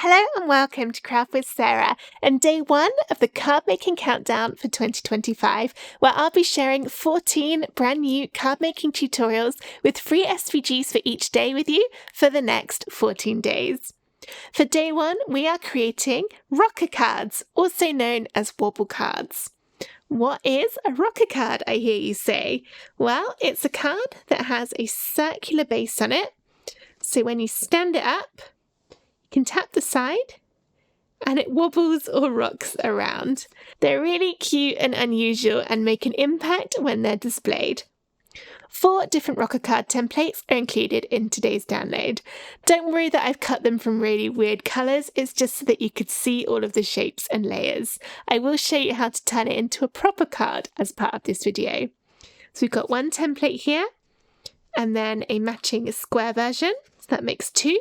Hello and welcome to Craft with Sarah and day 1 of the card making countdown for 2025, where I'll be sharing 14 brand new card making tutorials with free SVGs for each day with you for the next 14 days. For day 1, we are creating rocker cards, also known as wobble cards. What is a rocker card, I hear you say? Well, it's a card that has a circular base on it, so when you stand it up, can tap the side and it wobbles or rocks around. They're really cute and unusual and make an impact when they're displayed. 4 different rocker card templates are included in today's download. Don't worry that I've cut them from really weird colours, it's just so that you could see all of the shapes and layers. I will show you how to turn it into a proper card as part of this video. So we've got one template here and then a matching square version, so that makes 2.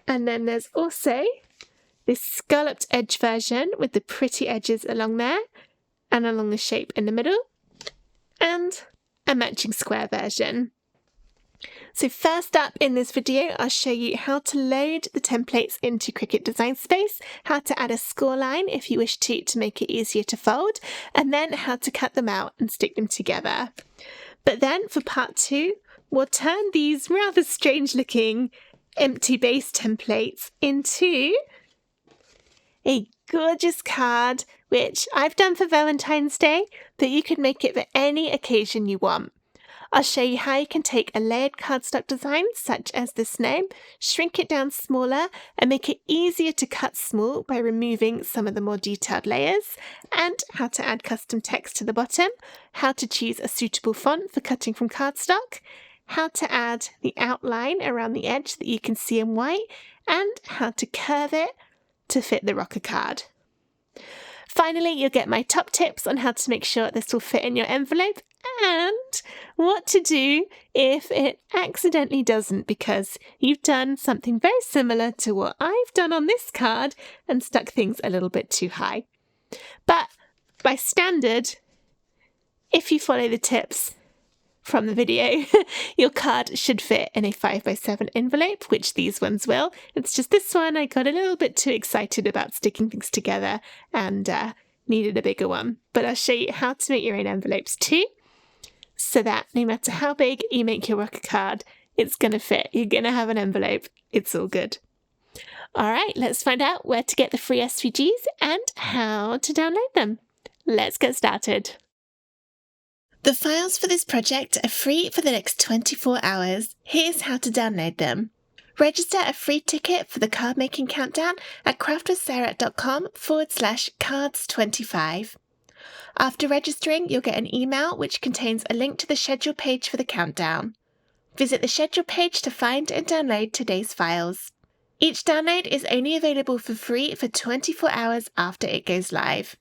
And then there's also this scalloped edge version with the pretty edges along there and along the shape in the middle, and a matching square version. So first up in this video, I'll show you how to load the templates into Cricut Design Space, how to add a score line if you wish to make it easier to fold, and then how to cut them out and stick them together. But then for part 2, we'll turn these rather strange looking empty base templates into a gorgeous card, which I've done for Valentine's Day, but you could make it for any occasion you want. I'll show you how you can take a layered cardstock design such as this name, shrink it down smaller and make it easier to cut small by removing some of the more detailed layers, and how to add custom text to the bottom, how to choose a suitable font for cutting from cardstock, how to add the outline around the edge that you can see in white, and how to curve it to fit the rocker card. Finally, you'll get my top tips on how to make sure this will fit in your envelope and what to do if it accidentally doesn't, because you've done something very similar to what I've done on this card and stuck things a little bit too high. But by standard, if you follow the tips from the video, your card should fit in a 5x7 envelope, which these ones will. It's just this one, I got a little bit too excited about sticking things together and needed a bigger one. But I'll show you how to make your own envelopes too, so that no matter how big you make your rocker card, it's going to fit. You're going to have an envelope. It's all good. All right, let's find out where to get the free SVGs and how to download them. Let's get started. The files for this project are free for the next 24 hours. Here's how to download them. Register a free ticket for the card making countdown at craftwithsarah.com/cards25. After registering, you'll get an email which contains a link to the schedule page for the countdown. Visit the schedule page to find and download today's files. Each download is only available for free for 24 hours after it goes live.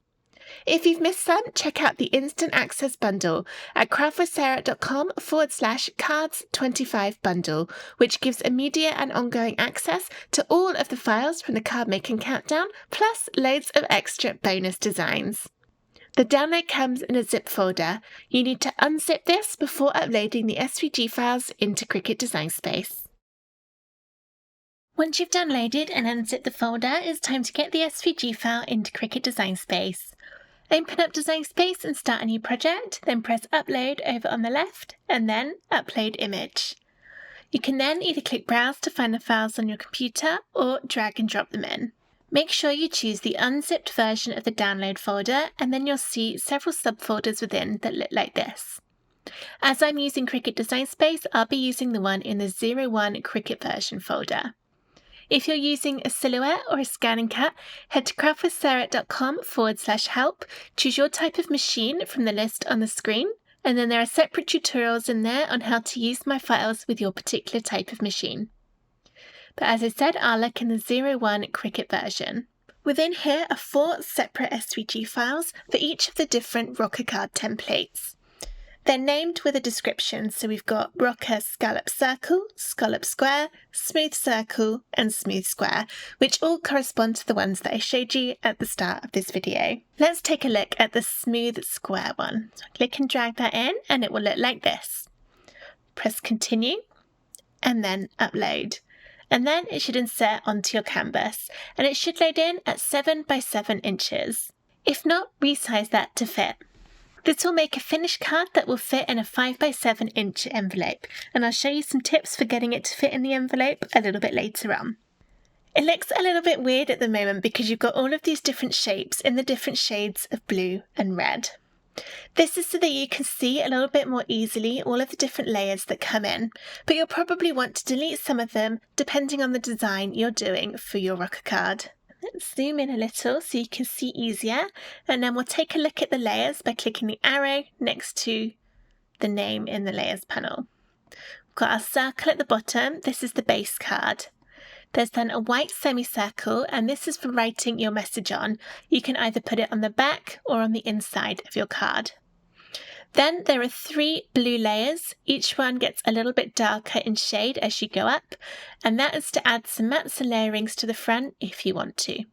If you've missed some, check out the Instant Access Bundle at craftwithsarah.com/cards25 bundle, which gives immediate and ongoing access to all of the files from the card making countdown, plus loads of extra bonus designs. The download comes in a zip folder. You need to unzip this before uploading the SVG files into Cricut Design Space. Once you've downloaded and unzipped the folder, it's time to get the SVG file into Cricut Design Space. Open up Design Space and start a new project, then press Upload over on the left and then Upload Image. You can then either click Browse to find the files on your computer or drag and drop them in. Make sure you choose the unzipped version of the download folder, and then you'll see several subfolders within that look like this. As I'm using Cricut Design Space, I'll be using the one in the 01 Cricut version folder. If you're using a Silhouette or a Scan and Cut, head to craftwithsarah.com/help, choose your type of machine from the list on the screen, and then there are separate tutorials in there on how to use my files with your particular type of machine. But as I said, I'll look in the 01 Cricut version. Within here are 4 separate SVG files for each of the different rocker card templates. They're named with a description, so we've got rocker scallop circle, scallop square, smooth circle, and smooth square, which all correspond to the ones that I showed you at the start of this video. Let's take a look at the smooth square one. So click and drag that in, and it will look like this. Press continue, and then upload. and then it should insert onto your canvas, and it should load in at 7 by 7 inches. If not, resize that to fit. This will make a finished card that will fit in a 5 by 7 inch envelope, and I'll show you some tips for getting it to fit in the envelope a little bit later on. It looks a little bit weird at the moment because you've got all of these different shapes in the different shades of blue and red. This is so that you can see a little bit more easily all of the different layers that come in, but you'll probably want to delete some of them depending on the design you're doing for your rocker card. Let's zoom in a little so you can see easier, and then we'll take a look at the layers by clicking the arrow next to the name in the layers panel. We've got our circle at the bottom. This is the base card. There's then a white semicircle, and this is for writing your message on. You can either put it on the back or on the inside of your card. Then there are 3 blue layers. Each one gets a little bit darker in shade as you go up, and that is to add some mats and layerings to the front if you want to.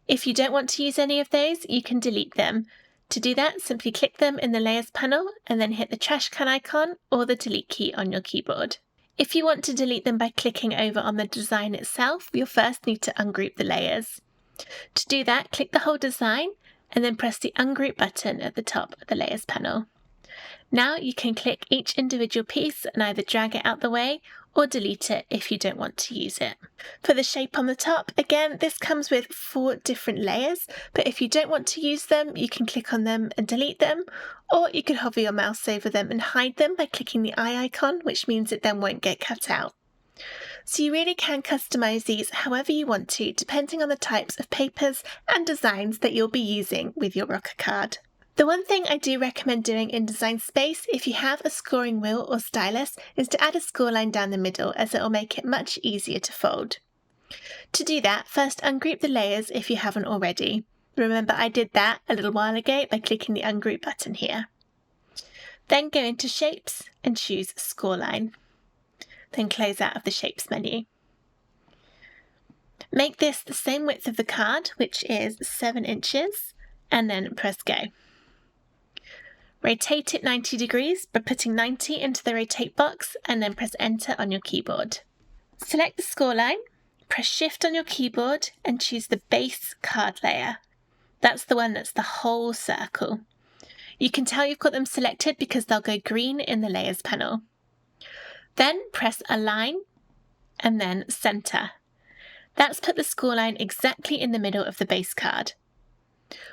If you don't want to use any of those, you can delete them. To do that, simply click them in the layers panel and then hit the trash can icon or the delete key on your keyboard. If you want to delete them by clicking over on the design itself, you'll first need to ungroup the layers. To do that, click the whole design and then press the ungroup button at the top of the layers panel. Now you can click each individual piece and either drag it out the way or delete it if you don't want to use it. For the shape on the top, again, this comes with 4 different layers, but if you don't want to use them, you can click on them and delete them, or you can hover your mouse over them and hide them by clicking the eye icon, which means it then won't get cut out. So you really can customize these however you want to, depending on the types of papers and designs that you'll be using with your rocker card. The one thing I do recommend doing in Design Space, if you have a scoring wheel or stylus, is to add a score line down the middle, as it will make it much easier to fold. To do that, first ungroup the layers if you haven't already. Remember, I did that a little while ago by clicking the ungroup button here. Then go into Shapes and choose Score Line. Then close out of the Shapes menu. Make this the same width of the card, which is 7 inches, and then press Go. Rotate it 90 degrees by putting 90 into the rotate box and then press enter on your keyboard. Select the score line, press shift on your keyboard and choose the base card layer. That's the one that's the whole circle. You can tell you've got them selected because they'll go green in the layers panel. Then press align and then center. That's put the score line exactly in the middle of the base card.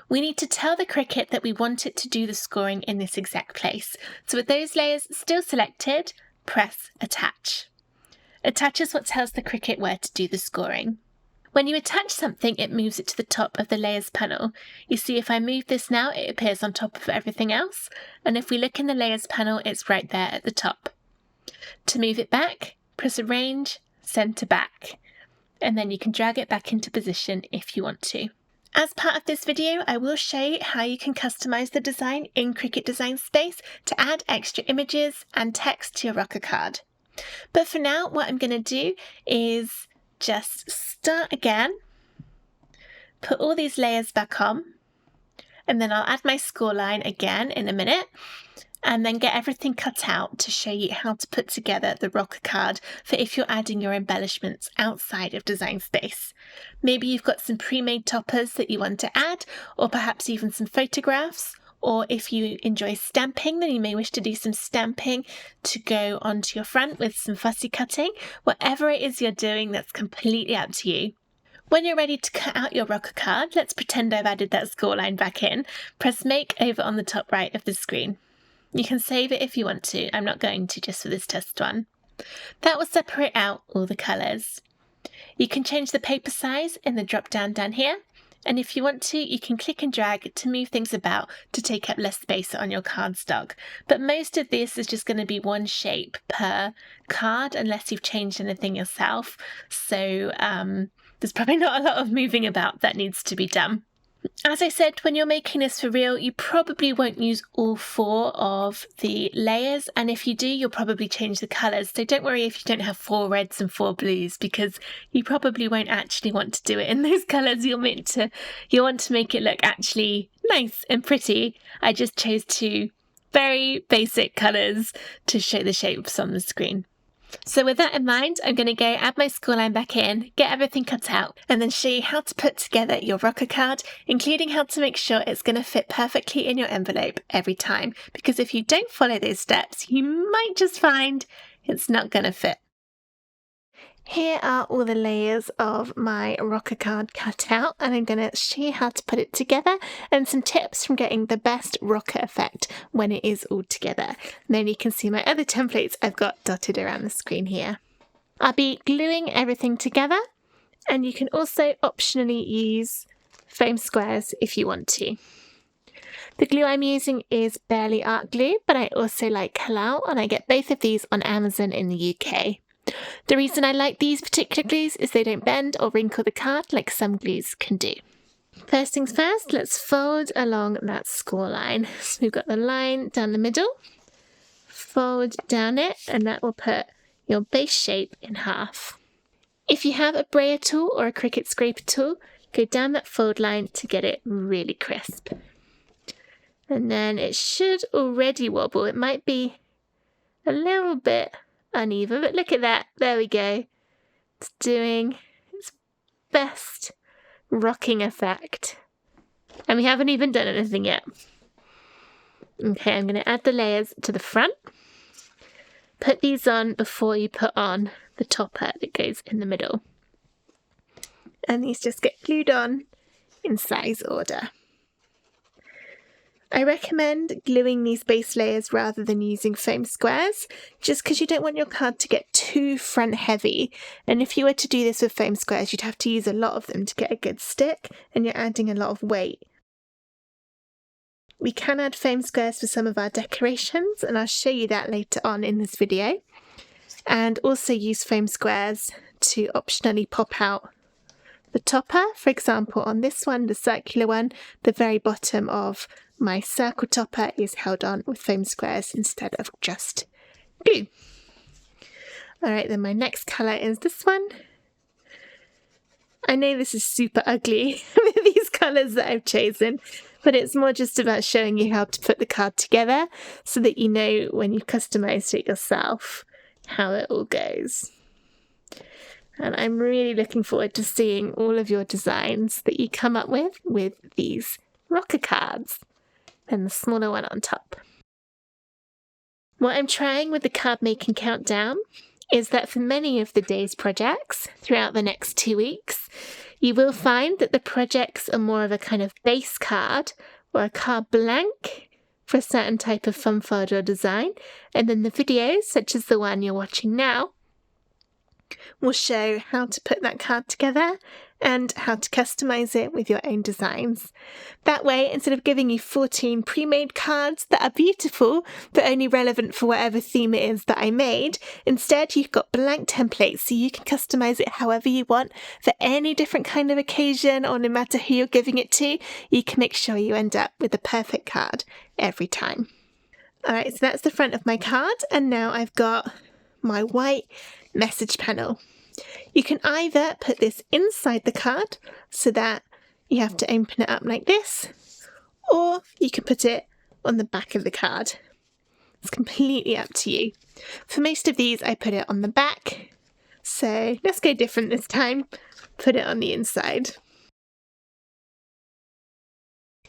We need to tell the Cricut that we want it to do the scoring in this exact place. So with those layers still selected, press Attach. Attach is what tells the Cricut where to do the scoring. When you attach something, it moves it to the top of the layers panel. You see, if I move this now, it appears on top of everything else. And if we look in the layers panel, it's right there at the top. To move it back, press Arrange, Center Back. And then you can drag it back into position if you want to. As part of this video, I will show you how you can customize the design in Cricut Design Space to add extra images and text to your rocker card. But for now, what I'm going to do is just start again, put all these layers back on, and then I'll add my score line again in a minute, and then get everything cut out to show you how to put together the rocker card for if you're adding your embellishments outside of Design Space. Maybe you've got some pre-made toppers that you want to add, or perhaps even some photographs, or if you enjoy stamping, then you may wish to do some stamping to go onto your front with some fussy cutting. Whatever it is you're doing, that's completely up to you. When you're ready to cut out your rocker card, let's pretend I've added that score line back in. Press Make over on the top right of the screen. You can save it if you want to. I'm not going to just for this test one. That will separate out all the colours. You can change the paper size in the drop down here, and if you want to, you can click and drag to move things about to take up less space on your cardstock. But most of this is just going to be one shape per card unless you've changed anything yourself. So there's probably not a lot of moving about that needs to be done. As I said, when you're making this for real, you probably won't use all 4 of the layers, and if you do, you'll probably change the colours. So don't worry if you don't have 4 reds and 4 blues, because you probably won't actually want to do it in those colours. You'll want to make it look actually nice and pretty. I just chose 2 very basic colours to show the shapes on the screen. So with that in mind, I'm going to go add my score line back in, get everything cut out, and then show you how to put together your rocker card, including how to make sure it's going to fit perfectly in your envelope every time, because if you don't follow those steps, you might just find it's not going to fit. Here are all the layers of my rocker card cut out, and I'm going to show you how to put it together and some tips from getting the best rocker effect when it is all together. And then you can see my other templates I've got dotted around the screen here. I'll be gluing everything together, and you can also optionally use foam squares if you want to. The glue I'm using is Barely Art glue, but I also like Halal, and I get both of these on Amazon in the UK. The reason I like these particular glues is they don't bend or wrinkle the card like some glues can do. First things first, let's fold along that score line. So we've got the line down the middle, fold down it, and that will put your base shape in half. If you have a brayer tool or a Cricut scraper tool, go down that fold line to get it really crisp. And then it should already wobble. It might be a little bit uneven, but look at that. There we go. It's doing its best rocking effect. And we haven't even done anything yet. Okay, I'm going to add the layers to the front. Put these on before you put on the topper that goes in the middle. And these just get glued on in size order. I recommend gluing these base layers rather than using foam squares, just because you don't want your card to get too front heavy. And if you were to do this with foam squares, you'd have to use a lot of them to get a good stick, and you're adding a lot of weight. We can add foam squares for some of our decorations, and I'll show you that later on in this video. And also use foam squares to optionally pop out the topper. For example, on this one, the circular one, the very bottom of my circle topper is held on with foam squares instead of just glue. Alright, then my next colour is this one. I know this is super ugly with these colours that I've chosen, but it's more just about showing you how to put the card together so that you know when you've customised it yourself how it all goes. And I'm really looking forward to seeing all of your designs that you come up with these rocker cards. And the smaller one on top. What I'm trying with the card making countdown is that for many of the day's projects throughout the next 2 weeks, you will find that the projects are more of a kind of base card or a card blank for a certain type of fun folder or design, and then the videos, such as the one you're watching now, will show how to put that card together and how to customize it with your own designs. That way, instead of giving you 14 pre-made cards that are beautiful but only relevant for whatever theme it is that I made, instead you've got blank templates so you can customize it however you want for any different kind of occasion, or no matter who you're giving it to, you can make sure you end up with the perfect card every time. Alright, so that's the front of my card, and now I've got my white message panel. You can either put this inside the card so that you have to open it up like this, or you can put it on the back of the card. It's completely up to you. For most of these, I put it on the back, so let's go different this time. Put it on the inside.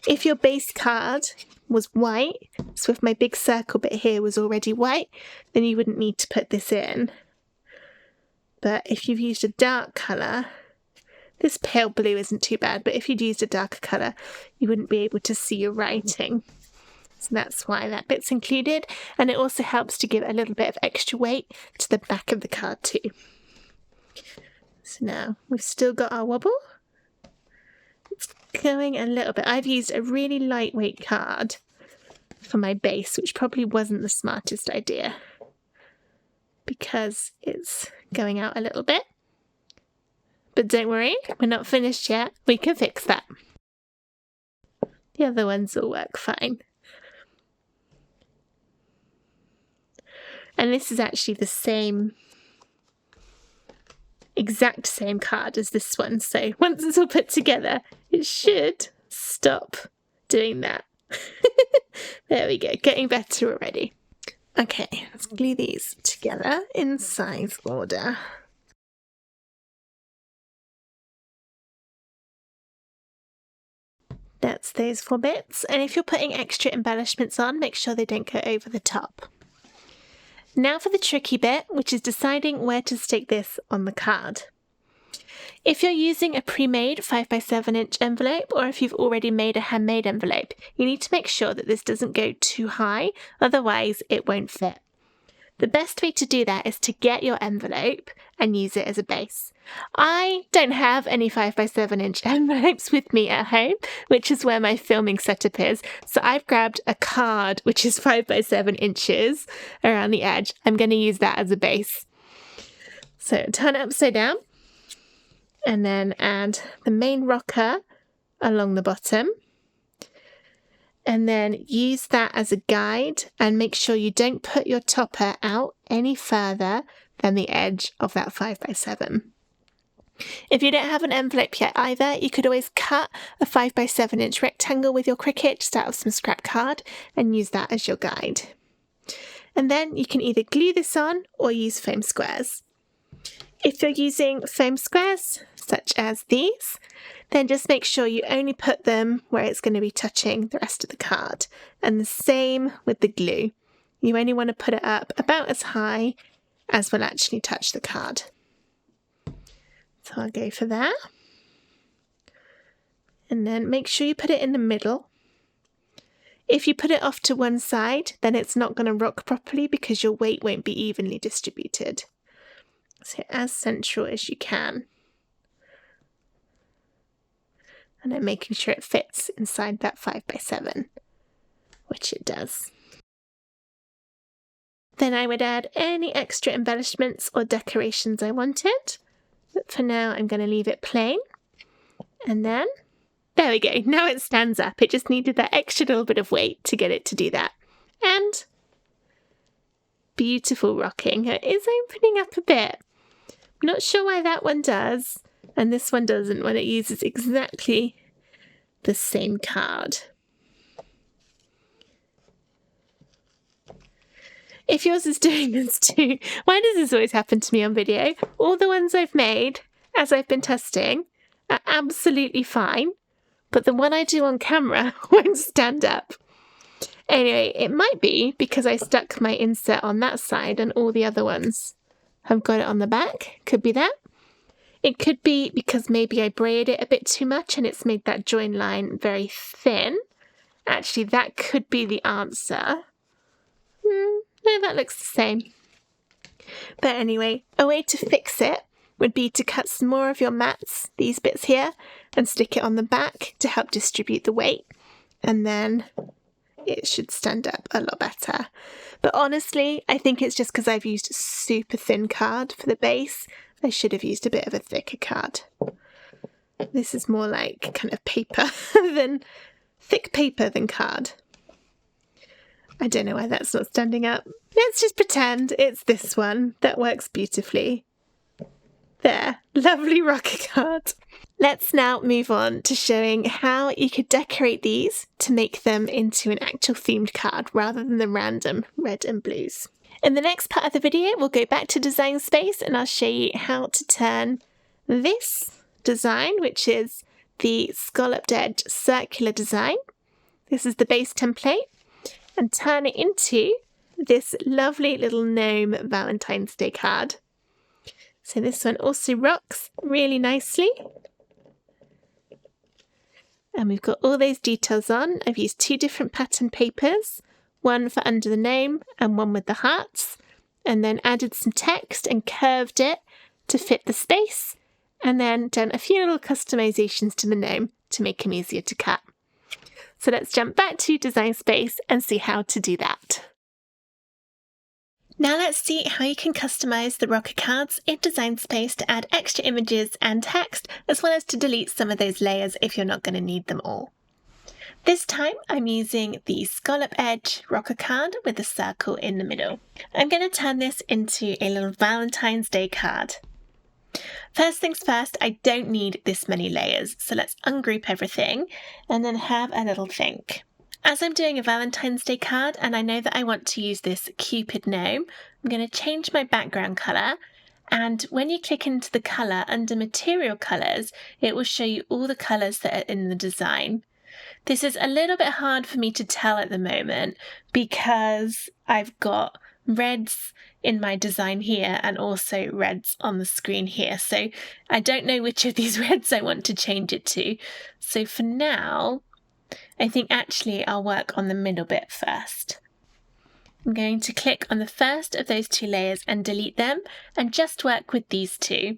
If your base card was white, so if my big circle bit here was already white, then you wouldn't need to put this in. But if you've used a dark colour, this pale blue isn't too bad, but if you'd used a darker colour, you wouldn't be able to see your writing. So that's why that bit's included, and it also helps to give a little bit of extra weight to the back of the card too. So now we've still got our wobble. It's going a little bit. I've used a really lightweight card for my base, which probably wasn't the smartest idea, because it's going out a little bit. But don't worry, we're not finished yet. We can fix that. The other ones will work fine. And this is actually the same, exact same card as this one. So once it's all put together, it should stop doing that. There we go, getting better already. Okay, let's glue these together in size order. That's those 4 bits, and if you're putting extra embellishments on, make sure they don't go over the top. Now for the tricky bit, which is deciding where to stick this on the card. If you're using a pre-made 5x7" envelope, or if you've already made a handmade envelope, you need to make sure that this doesn't go too high, otherwise it won't fit. The best way to do that is to get your envelope and use it as a base. I don't have any 5x7" envelopes with me at home, which is where my filming setup is, so I've grabbed a card which is 5x7" around the edge. I'm going to use that as a base. So turn it upside down, and then add the main rocker along the bottom. And then use that as a guide, and make sure you don't put your topper out any further than the edge of that 5x7. If you don't have an envelope yet either, you could always cut a 5x7" rectangle with your Cricut just out of some scrap card and use that as your guide. And then you can either glue this on or use foam squares. If you're using foam squares, such as these, then just make sure you only put them where it's going to be touching the rest of the card. And the same with the glue. You only want to put it up about as high as will actually touch the card. So I'll go for that. And then make sure you put it in the middle. If you put it off to one side, then it's not going to rock properly because your weight won't be evenly distributed. So as central as you can. And then making sure it fits inside that 5x7, which it does. Then I would add any extra embellishments or decorations I wanted, but for now I'm going to leave it plain. And then, there we go, now it stands up. It just needed that extra little bit of weight to get it to do that. And beautiful rocking. It is opening up a bit. I'm not sure why that one does. And this one doesn't when it uses exactly the same card. If yours is doing this too, why does this always happen to me on video? All the ones I've made, as I've been testing, are absolutely fine, but the one I do on camera won't stand up. Anyway, it might be because I stuck my insert on that side and all the other ones have got it on the back. Could be that. It could be because maybe I braided it a bit too much and it's made that join line very thin. Actually, that could be the answer. No, that looks the same. But anyway, a way to fix it would be to cut some more of your mats, these bits here, and stick it on the back to help distribute the weight. And then it should stand up a lot better. But honestly, I think it's just because I've used a super thin card for the base. I should have used a bit of a thicker card. This is more like kind of paper than thick paper than card. I don't know why that's not standing up. Let's just pretend it's this one that works beautifully. There, lovely rocker card. Let's now move on to showing how you could decorate these to make them into an actual themed card rather than the random red and blues. In the next part of the video, we'll go back to Design Space and I'll show you how to turn this design, which is the scalloped edge circular design. This is the base template, and turn it into this lovely little gnome Valentine's Day card. So this one also rocks really nicely. And we've got all those details on. I've used 2 different pattern papers, one for under the gnome and one with the hearts, and then added some text and curved it to fit the space, and then done a few little customizations to the gnome to make him easier to cut. So let's jump back to Design Space and see how to do that. Now let's see how you can customize the rocker cards in Design Space to add extra images and text, as well as to delete some of those layers if you're not going to need them all. This time I'm using the scallop edge rocker card with the circle in the middle. I'm going to turn this into a little Valentine's Day card. First things first, I don't need this many layers, so let's ungroup everything and then have a little think. As I'm doing a Valentine's Day card and I know that I want to use this Cupid gnome, I'm going to change my background colour, and when you click into the colour under material colours, it will show you all the colours that are in the design. This is a little bit hard for me to tell at the moment because I've got reds in my design here and also reds on the screen here. So I don't know which of these reds I want to change it to. So for now, I think actually I'll work on the middle bit first. I'm going to click on the first of those two layers and delete them and just work with these two.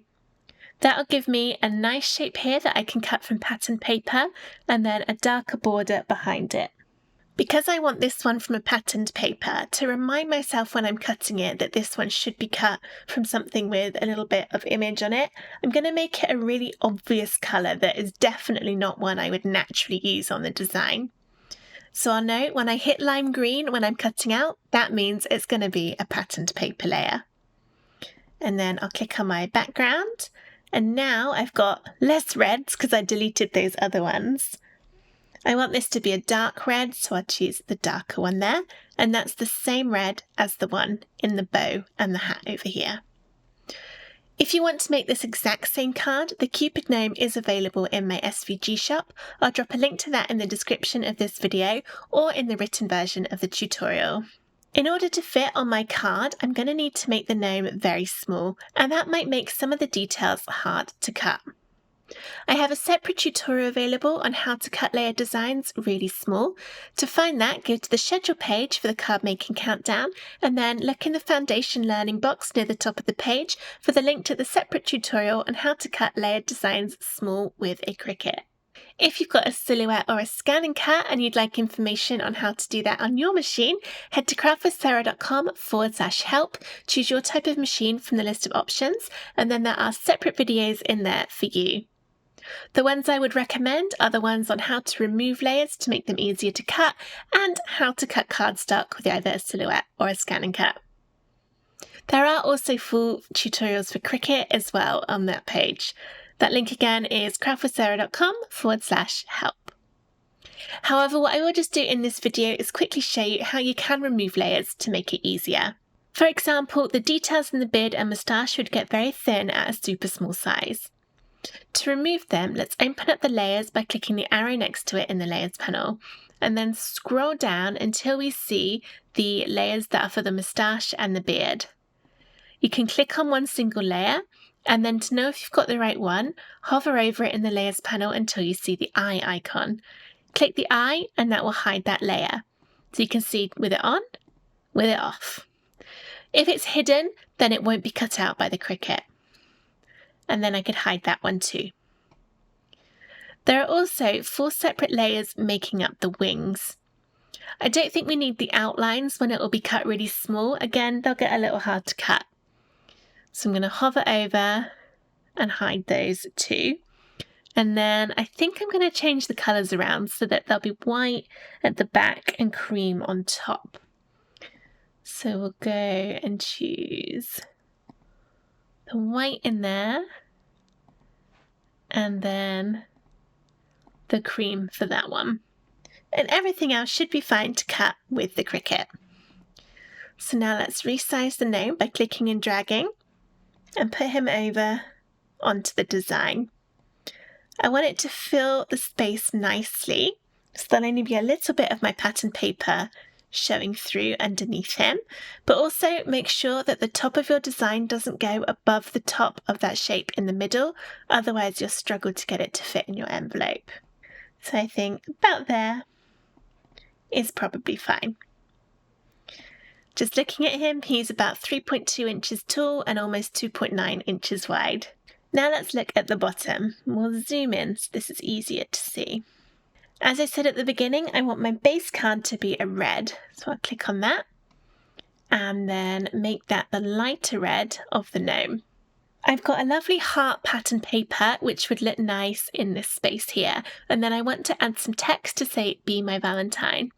That'll give me a nice shape here that I can cut from pattern paper and then a darker border behind it. Because I want this one from a patterned paper, to remind myself when I'm cutting it that this one should be cut from something with a little bit of image on it, I'm going to make it a really obvious colour that is definitely not one I would naturally use on the design. So I'll know when I hit lime green when I'm cutting out, that means it's going to be a patterned paper layer. And then I'll click on my background. And now I've got less reds because I deleted those other ones. I want this to be a dark red, so I'll choose the darker one there. And that's the same red as the one in the bow and the hat over here. If you want to make this exact same card, the Cupid gnome is available in my SVG shop. I'll drop a link to that in the description of this video or in the written version of the tutorial. In order to fit on my card, I'm going to need to make the gnome very small, and that might make some of the details hard to cut. I have a separate tutorial available on how to cut layer designs really small. To find that, go to the schedule page for the card making countdown, and then look in the foundation learning box near the top of the page for the link to the separate tutorial on how to cut layered designs small with a Cricut. If you've got a silhouette or a scanning cat and you'd like information on how to do that on your machine, head to craftwithsarah.com/help, choose your type of machine from the list of options, and then there are separate videos in there for you. The ones I would recommend are the ones on how to remove layers to make them easier to cut and how to cut cardstock with either a silhouette or a scanning cat. There are also full tutorials for Cricut as well on that page. That link again is craftwithsarah.com/help. However, what I will just do in this video is quickly show you how you can remove layers to make it easier. For example, the details in the beard and moustache would get very thin at a super small size. To remove them, let's open up the layers by clicking the arrow next to it in the layers panel, and then scroll down until we see the layers that are for the moustache and the beard. You can click on one single layer, and then to know if you've got the right one, hover over it in the layers panel until you see the eye icon. Click the eye and that will hide that layer. So you can see with it on, with it off. If it's hidden, then it won't be cut out by the Cricut. And then I could hide that one too. There are also 4 separate layers making up the wings. I don't think we need the outlines when it will be cut really small. Again, they'll get a little hard to cut. So I'm going to hover over and hide those too. And then I think I'm going to change the colours around so that they'll be white at the back and cream on top. So we'll go and choose the white in there and then the cream for that one. And everything else should be fine to cut with the Cricut. So now let's resize the gnome by clicking and dragging and put him over onto the design. I want it to fill the space nicely, so there'll only be a little bit of my pattern paper showing through underneath him, but also make sure that the top of your design doesn't go above the top of that shape in the middle, otherwise you'll struggle to get it to fit in your envelope. So I think about there is probably fine. Just looking at him, he's about 3.2 inches tall and almost 2.9 inches wide. Now let's look at the bottom. We'll zoom in so this is easier to see. As I said at the beginning, I want my base card to be a red. So I'll click on that and then make that the lighter red of the gnome. I've got a lovely heart pattern paper which would look nice in this space here, and then I want to add some text to say "Be my Valentine."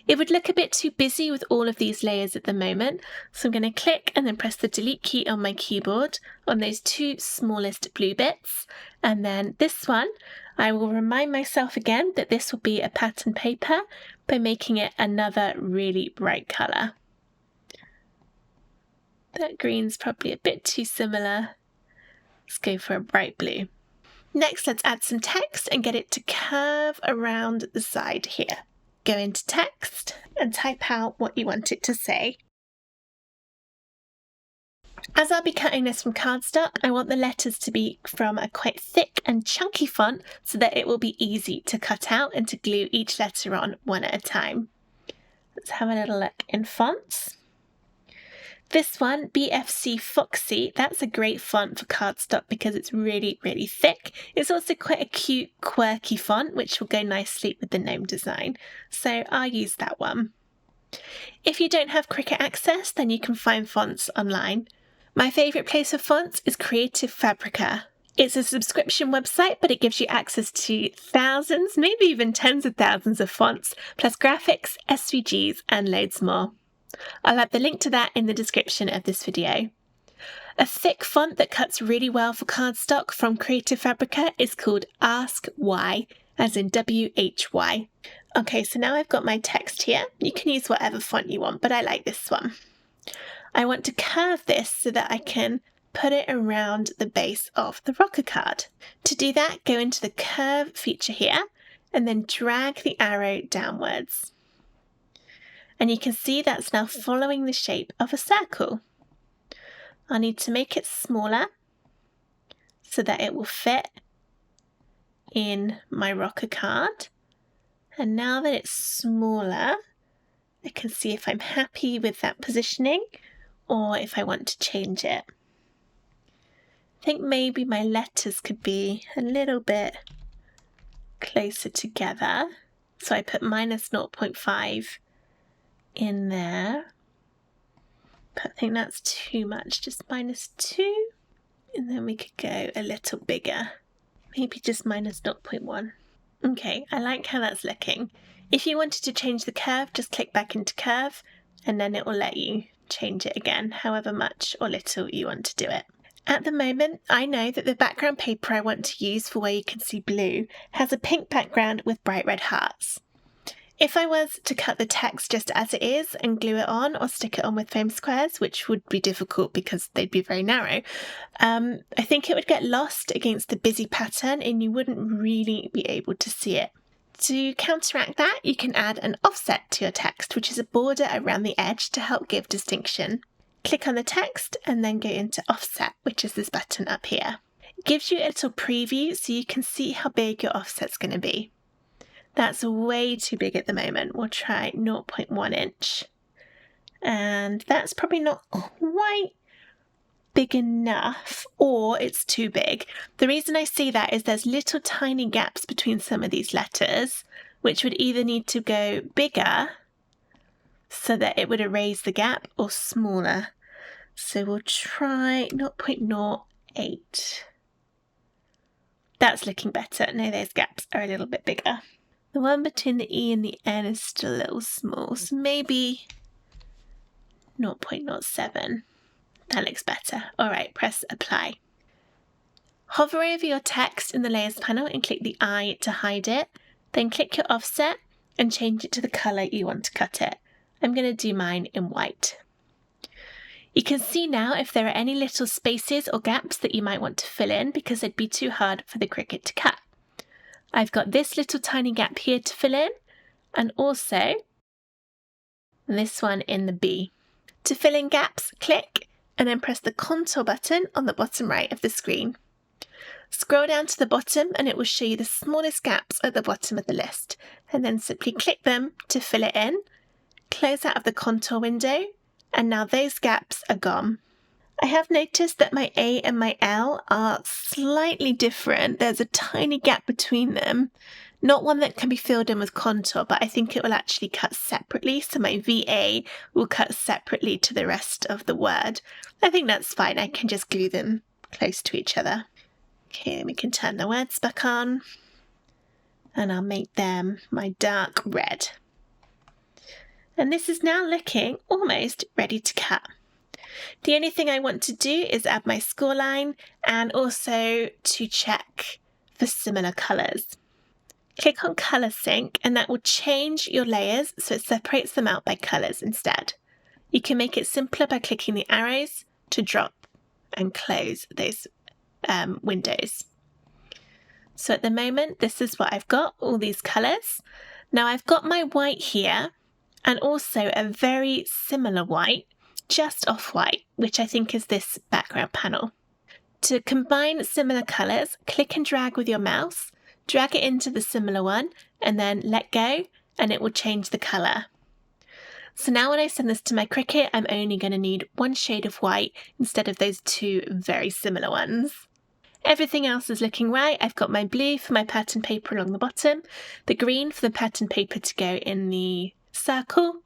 It would look a bit too busy with all of these layers at the moment, so I'm going to click and then press the delete key on my keyboard on those two smallest blue bits, and then this one, I will remind myself again that this will be a pattern paper by making it another really bright colour. That green's probably a bit too similar. Let's go for a bright blue. Next, let's add some text and get it to curve around the side here. Go into text and type out what you want it to say. As I'll be cutting this from cardstock, I want the letters to be from a quite thick and chunky font so that it will be easy to cut out and to glue each letter on one at a time. Let's have a little look in fonts. This one, BFC Foxy, that's a great font for cardstock because it's really, really thick. It's also quite a cute, quirky font, which will go nicely with the gnome design. So I'll use that one. If you don't have Cricut access, then you can find fonts online. My favourite place for fonts is Creative Fabrica. It's a subscription website, but it gives you access to thousands, maybe even tens of thousands of fonts, plus graphics, SVGs, and loads more. I'll have the link to that in the description of this video. A thick font that cuts really well for cardstock from Creative Fabrica is called Ask Why, as in WHY. Okay, so now I've got my text here. You can use whatever font you want, but I like this one. I want to curve this so that I can put it around the base of the rocker card. To do that, go into the curve feature here and then drag the arrow downwards. And you can see that's now following the shape of a circle. I need to make it smaller so that it will fit in my rocker card. And now that it's smaller, I can see if I'm happy with that positioning or if I want to change it. I think maybe my letters could be a little bit closer together. So I put minus 0.5 in there, but I think that's too much, just minus 2, and then we could go a little bigger, maybe just minus 0.1. Okay, I like how that's looking. If you wanted to change the curve, just click back into curve and then it will let you change it again, however much or little you want to do it. At the moment, I know that the background paper I want to use for where you can see blue has a pink background with bright red hearts. If I was to cut the text just as it is and glue it on or stick it on with foam squares, which would be difficult because they'd be very narrow, I think it would get lost against the busy pattern and you wouldn't really be able to see it. To counteract that, you can add an offset to your text, which is a border around the edge to help give distinction. Click on the text and then go into offset, which is this button up here. It gives you a little preview so you can see how big your offset's going to be. That's way too big at the moment. We'll try 0.1 inch. And that's probably not quite big enough, or it's too big. The reason I see that is there's little tiny gaps between some of these letters, which would either need to go bigger so that it would erase the gap, or smaller. So we'll try 0.08. That's looking better. No, those gaps are a little bit bigger. The one between the E and the N is still a little small, so maybe 0.07. That looks better. All right, press apply. Hover over your text in the layers panel and click the eye to hide it. Then click your offset and change it to the colour you want to cut it. I'm going to do mine in white. You can see now if there are any little spaces or gaps that you might want to fill in because they'd be too hard for the Cricut to cut. I've got this little tiny gap here to fill in, and also this one in the B. To fill in gaps, click and then press the contour button on the bottom right of the screen. Scroll down to the bottom and it will show you the smallest gaps at the bottom of the list, and then simply click them to fill it in. Close out of the contour window, and now those gaps are gone. I have noticed that my A and my L are slightly different. There's a tiny gap between them. Not one that can be filled in with contour, but I think it will actually cut separately. So my VA will cut separately to the rest of the word. I think that's fine. I can just glue them close to each other. Okay, we can turn the words back on. And I'll make them my dark red. And this is now looking almost ready to cut. The only thing I want to do is add my score line and also to check for similar colours. Click on Colour Sync and that will change your layers so it separates them out by colours instead. You can make it simpler by clicking the arrows to drop and close those windows. So at the moment, this is what I've got, all these colours. Now I've got my white here and also a very similar white, just off-white, which I think is this background panel. To combine similar colours, click and drag with your mouse, drag it into the similar one, and then let go, and it will change the colour. So now when I send this to my Cricut, I'm only going to need one shade of white instead of those two very similar ones. Everything else is looking right. I've got my blue for my pattern paper along the bottom, the green for the pattern paper to go in the circle,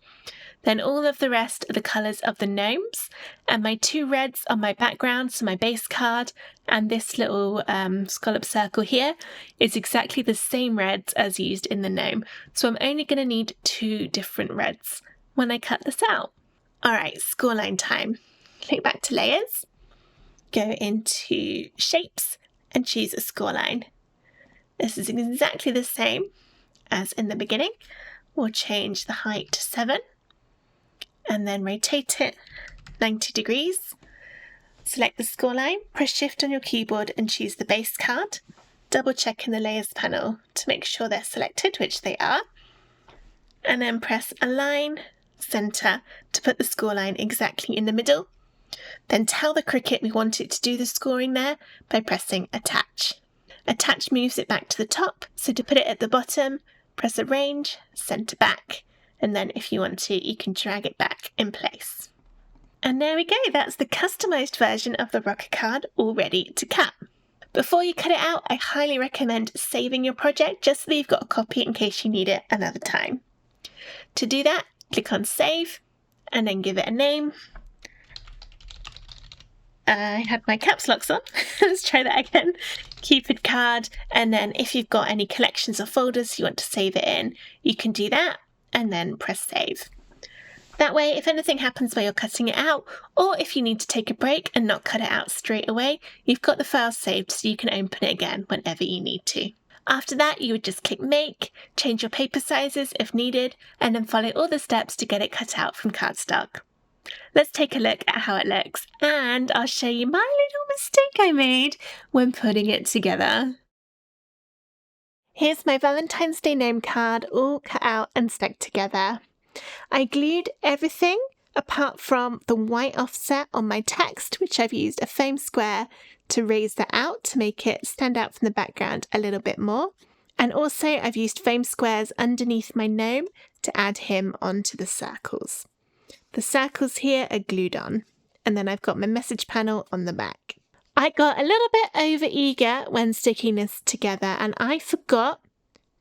then all of the rest are the colours of the gnomes, and my two reds on my background, so my base card, and this little scallop circle here is exactly the same reds as used in the gnome. So I'm only going to need two different reds when I cut this out. Alright, scoreline time. Click back to layers, go into shapes and choose a scoreline. This is exactly the same as in the beginning. We'll change the height to 7 and then rotate it 90 degrees. Select the scoreline, press Shift on your keyboard and choose the base card. Double check in the layers panel to make sure they're selected, which they are. And then press Align Center to put the scoreline exactly in the middle. Then tell the Cricut we want it to do the scoring there by pressing Attach. Attach moves it back to the top, so to put it at the bottom, press Arrange, Center Back, and then if you want to, you can drag it back in place. And there we go, that's the customised version of the rocker card all ready to cut. Before you cut it out, I highly recommend saving your project just so that you've got a copy in case you need it another time. To do that, click on Save and then give it a name. I had my caps locks on. Let's try that again. Cupid card. And then if you've got any collections or folders you want to save it in, you can do that and then press save. That way, if anything happens while you're cutting it out, or if you need to take a break and not cut it out straight away, you've got the file saved so you can open it again whenever you need to. After that, you would just click Make, change your paper sizes if needed, and then follow all the steps to get it cut out from cardstock. Let's take a look at how it looks, and I'll show you my little mistake I made when putting it together. Here's my Valentine's Day gnome card all cut out and stuck together. I glued everything apart from the white offset on my text, which I've used a foam square to raise that out to make it stand out from the background a little bit more. And also I've used foam squares underneath my gnome to add him onto the circles. The circles here are glued on, and then I've got my message panel on the back. I got a little bit over eager when sticking this together and I forgot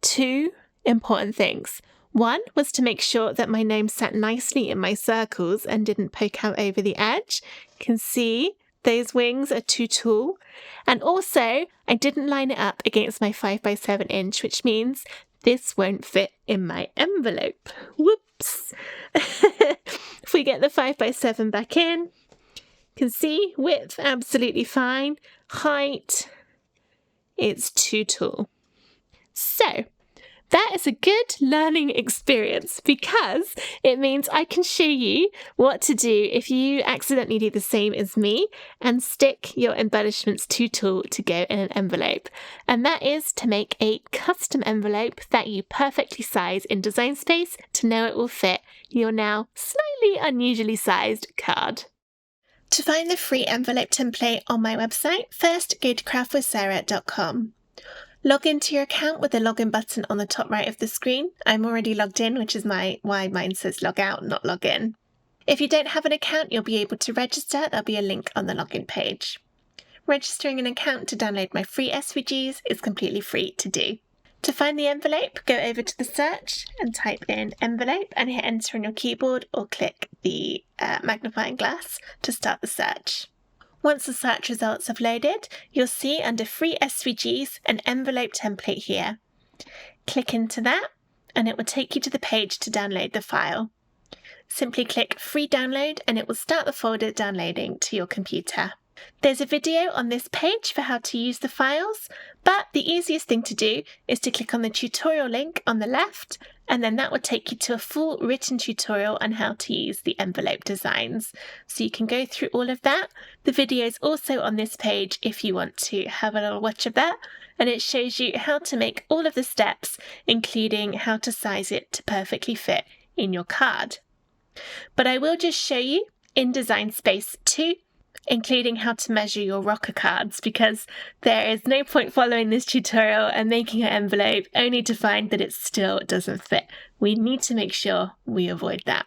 two important things. One was to make sure that my gnome sat nicely in my circles and didn't poke out over the edge. You can see those wings are too tall. And also, I didn't line it up against my 5x7 inch, which means this won't fit in my envelope. Whoops! If we get the 5x7 back in, you can see width absolutely fine. Height, it's too tall. So, that is a good learning experience because it means I can show you what to do if you accidentally do the same as me and stick your embellishments too tall to go in an envelope. And that is to make a custom envelope that you perfectly size in Design Space to know it will fit your now slightly unusually sized card. To find the free envelope template on my website, first go to craftwithsarah.com. Log into your account with the login button on the top right of the screen. I'm already logged in, which is why mine says log out, not log in. If you don't have an account, you'll be able to register. There'll be a link on the login page. Registering an account to download my free SVGs is completely free to do. To find the envelope, go over to the search and type in envelope and hit enter on your keyboard or click the magnifying glass to start the search. Once the search results have loaded, you'll see under free SVGs an envelope template here. Click into that and it will take you to the page to download the file. simply click Free Download and it will start the folder downloading to your computer. There's a video on this page for how to use the files, but the easiest thing to do is to click on the tutorial link on the left, and then that will take you to a full written tutorial on how to use the envelope designs. So you can go through all of that. The video is also on this page if you want to have a little watch of that, and it shows you how to make all of the steps, including how to size it to perfectly fit in your card. But I will just show you in Design Space too, including how to measure your rocker cards, because there is no point following this tutorial and making an envelope only to find that it still doesn't fit. We need to make sure we avoid that.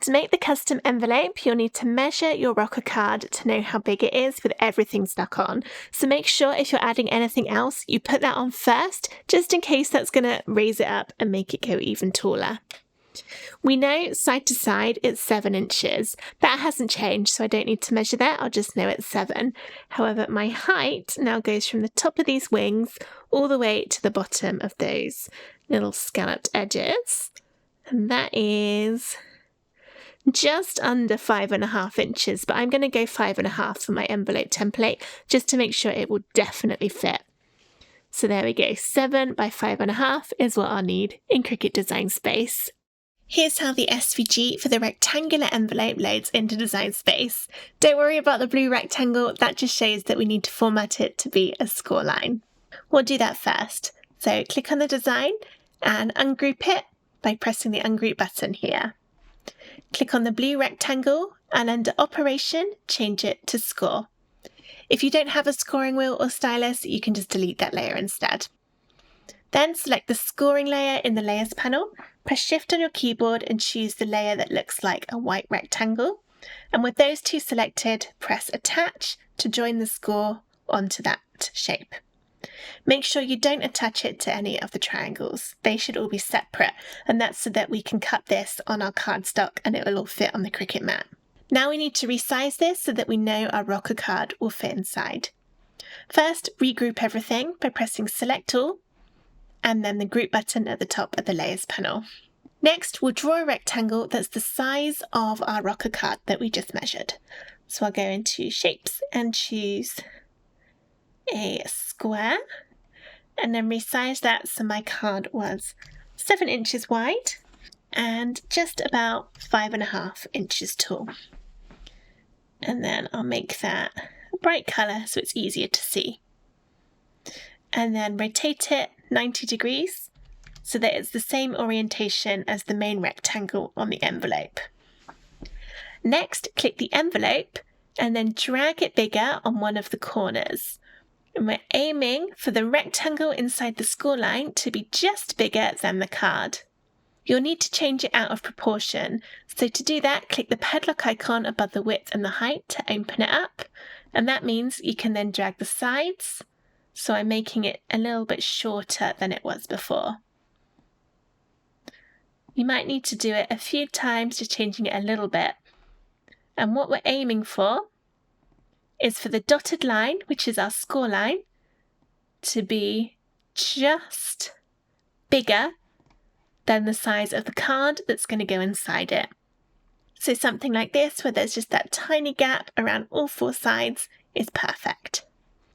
To make the custom envelope, you'll need to measure your rocker card to know how big it is with everything stuck on. So make sure if you're adding anything else, you put that on first, just in case that's going to raise it up and make it go even taller. We know side to side it's 7 inches. That hasn't changed, so I don't need to measure that, I'll just know it's 7. However, my height now goes from the top of these wings all the way to the bottom of those little scalloped edges. And that is just under 5.5 inches, but I'm going to go 5.5 for my envelope template, just to make sure it will definitely fit. So there we go, 7 by 5.5 is what I'll need in Cricut Design Space. Here's how the SVG for the rectangular envelope loads into Design Space. Don't worry about the blue rectangle, that just shows that we need to format it to be a score line. We'll do that first. So click on the design and ungroup it by pressing the ungroup button here. Click on the blue rectangle and under Operation, change it to Score. If you don't have a scoring wheel or stylus, you can just delete that layer instead. Then select the scoring layer in the Layers panel, press Shift on your keyboard and choose the layer that looks like a white rectangle. And with those two selected, press Attach to join the score onto that shape. Make sure you don't attach it to any of the triangles. They should all be separate, and that's so that we can cut this on our cardstock and it will all fit on the Cricut mat. Now we need to resize this so that we know our rocker card will fit inside. First, regroup everything by pressing Select All, and then the group button at the top of the Layers panel. Next, we'll draw a rectangle that's the size of our rocker card that we just measured. So I'll go into Shapes and choose a square, and then resize that so my card was 7 inches wide and just about 5.5 inches tall. And then I'll make that a bright colour so it's easier to see. And then rotate it 90 degrees so that it's the same orientation as the main rectangle on the envelope. Next, click the envelope and then drag it bigger on one of the corners. And we're aiming for the rectangle inside the score line to be just bigger than the card. You'll need to change it out of proportion. So to do that, click the padlock icon above the width and the height to open it up. And that means you can then drag the sides. So I'm making it a little bit shorter than it was before. You might need to do it a few times, just changing it a little bit. And what we're aiming for is for the dotted line, which is our score line, to be just bigger than the size of the card that's going to go inside it. So something like this, where there's just that tiny gap around all 4 sides, is perfect.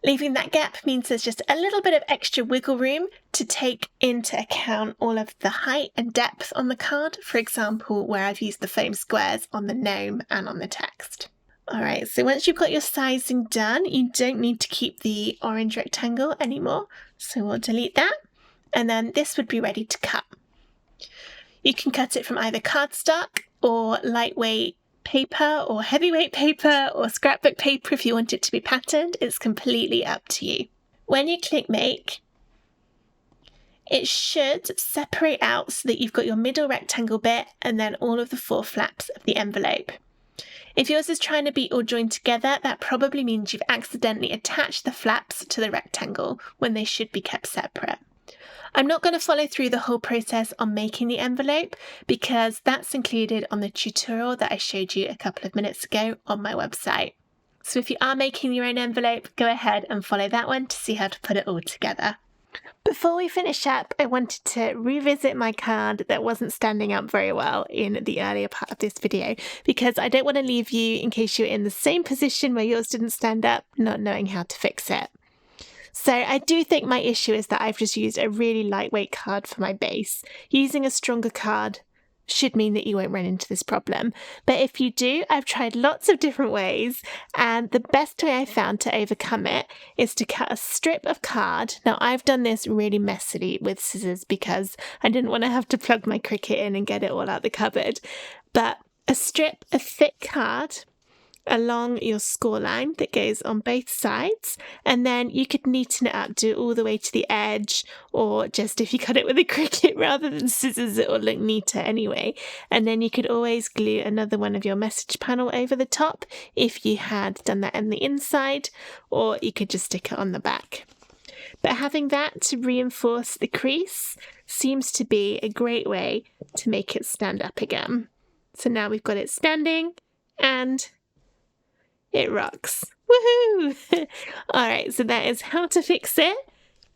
Leaving that gap means there's just a little bit of extra wiggle room to take into account all of the height and depth on the card, for example, where I've used the foam squares on the gnome and on the text. Alright, so once you've got your sizing done, you don't need to keep the orange rectangle anymore, so we'll delete that, and then this would be ready to cut. You can cut it from either cardstock or lightweight paper or heavyweight paper or scrapbook paper if you want it to be patterned. It's completely up to you. When you click Make, it should separate out so that you've got your middle rectangle bit and then all of the 4 flaps of the envelope. If yours is trying to be all joined together, that probably means you've accidentally attached the flaps to the rectangle when they should be kept separate. I'm not going to follow through the whole process on making the envelope because that's included on the tutorial that I showed you a couple of minutes ago on my website. So if you are making your own envelope, go ahead and follow that one to see how to put it all together. Before we finish up, I wanted to revisit my card that wasn't standing up very well in the earlier part of this video, because I don't want to leave you, in case you're in the same position where yours didn't stand up, not knowing how to fix it. So I do think my issue is that I've just used a really lightweight card for my base. Using a stronger card should mean that you won't run into this problem. But if you do, I've tried lots of different ways, and the best way I found to overcome it is to cut a strip of card. Now, I've done this really messily with scissors because I didn't want to have to plug my Cricut in and get it all out the cupboard. But a strip of thick card along your score line that goes on both sides, and then you could neaten it up, do it all the way to the edge, or just if you cut it with a Cricut rather than scissors, it will look neater anyway. And then you could always glue another one of your message panel over the top if you had done that on the inside, or you could just stick it on the back. But having that to reinforce the crease seems to be a great way to make it stand up again. So now we've got it standing, and it rocks. Woohoo! Alright, so that is how to fix it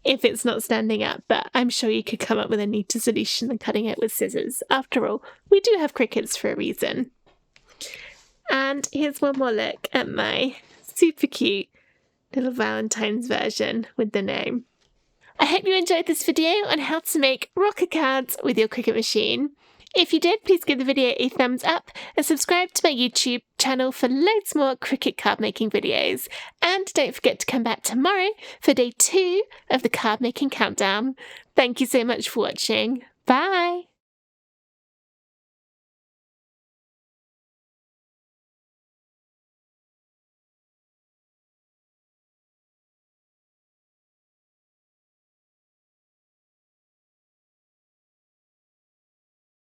if it's not standing up, but I'm sure you could come up with a neater solution than cutting it with scissors. After all, we do have Cricuts for a reason. And here's one more look at my super cute little Valentine's version with the name. I hope you enjoyed this video on how to make rocker cards with your Cricut machine. If you did, please give the video a thumbs up and subscribe to my YouTube channel for loads more Cricut card making videos. And don't forget to come back tomorrow for day 2 of the card making countdown. Thank you so much for watching. Bye!